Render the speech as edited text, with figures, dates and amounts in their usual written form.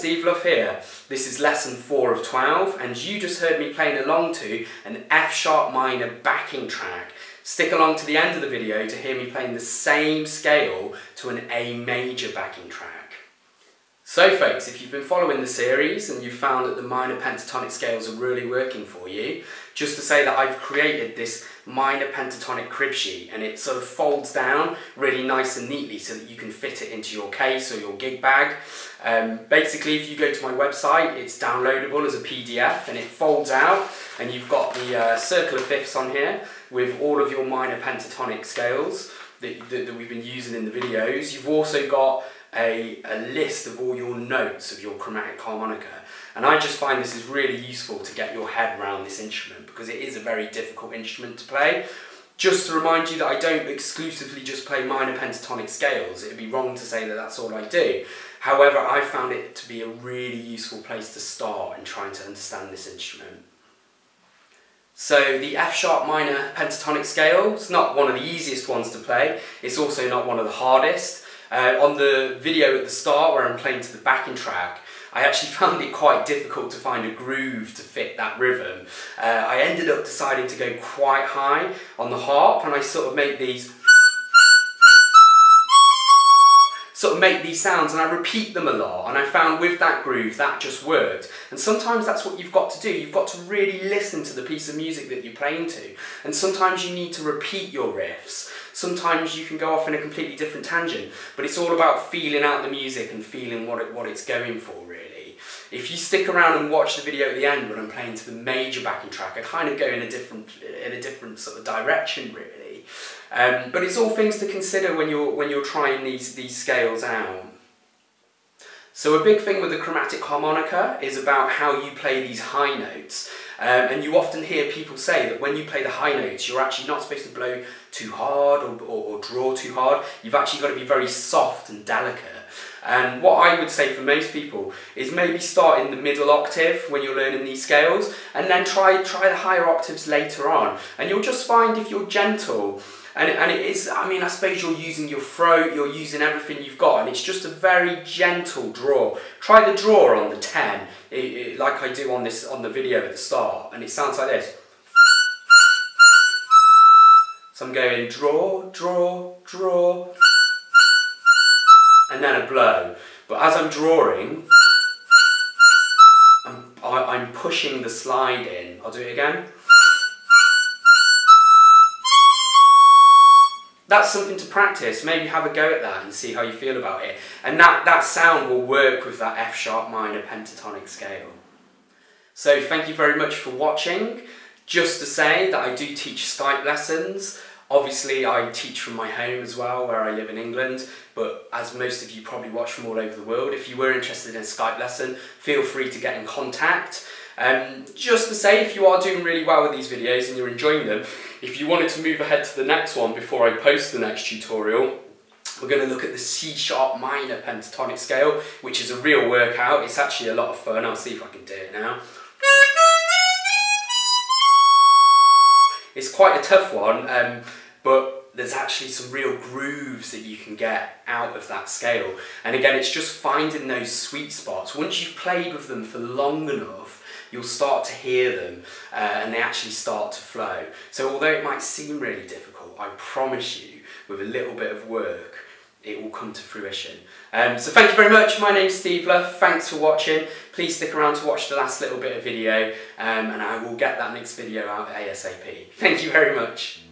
Steve Luff here. This is lesson 4 of 12 and you just heard me playing along to an F sharp minor backing track. Stick along to the end of the video to hear me playing the same scale to an A major backing track. So folks, if you've been following the series and you've found that the minor pentatonic scales are really working for you, just to say that I've created this minor pentatonic crib sheet and it sort of folds down really nice and neatly so that you can fit it into your case or your gig bag. Basically, if you go to my website, it's downloadable as a PDF and it folds out and you've got the circle of fifths on here with all of your minor pentatonic scales that we've been using in the videos. You've also got a list of all your notes of your chromatic harmonica, and I just find this is really useful to get your head around this instrument because it is a very difficult instrument to play. Just to remind you that I don't exclusively just play minor pentatonic scales. It would be wrong to say that that's all I do. However, I found it to be a really useful place to start in trying to understand this instrument. So the F sharp minor pentatonic scale is not one of the easiest ones to play. It's also not one of the hardest. On the video at the start where I'm playing to the backing track, I actually found it quite difficult to find a groove to fit that rhythm. I ended up deciding to go quite high on the harp and I sort of make these sounds and I repeat them a lot, and I found with that groove that just worked. And sometimes that's what you've got to do. You've got to really listen to the piece of music that you're playing to, and sometimes you need to repeat your riffs. Sometimes you can go off in a completely different tangent, but it's all about feeling out the music and feeling what it's going for, really. If you stick around and watch the video at the end when I'm playing to the major backing track, I kind of go in a different sort of direction, really. But it's all things to consider when you're trying these scales out. So a big thing with the chromatic harmonica is about how you play these high notes. And you often hear people say that when you play the high notes, you're actually not supposed to blow too hard or draw too hard. You've actually got to be very soft and delicate. And what I would say for most people is maybe start in the middle octave when you're learning these scales, and then try the higher octaves later on. And you'll just find if you're gentle, and it is, I mean, I suppose you're using your throat, you're using everything you've got, and it's just a very gentle draw. Try the draw on the 10, like I do on the video at the start, and it sounds like this. So I'm going draw, draw, draw, and then a blow. But as I'm drawing, I'm pushing the slide in. I'll do it again. That's something to practice. Maybe have a go at that and see how you feel about it. And that sound will work with that F sharp minor pentatonic scale. So thank you very much for watching. Just to say that I do teach Skype lessons. Obviously I teach from my home as well, where I live in England, but as most of you probably watch from all over the world, if you were interested in a Skype lesson, feel free to get in contact. Just to say, if you are doing really well with these videos and you're enjoying them, if you wanted to move ahead to the next one before I post the next tutorial, we're going to look at the C sharp minor pentatonic scale, which is a real workout. It's actually a lot of fun. I'll see if I can do it now. It's quite a tough one, but there's actually some real grooves that you can get out of that scale. And again, it's just finding those sweet spots. Once you've played with them for long enough, you'll start to hear them and they actually start to flow. So although it might seem really difficult, I promise you, with a little bit of work, it will come to fruition. So thank you very much. My name's Steve Luff. Thanks for watching. Please stick around to watch the last little bit of video and I will get that next video out ASAP. Thank you very much.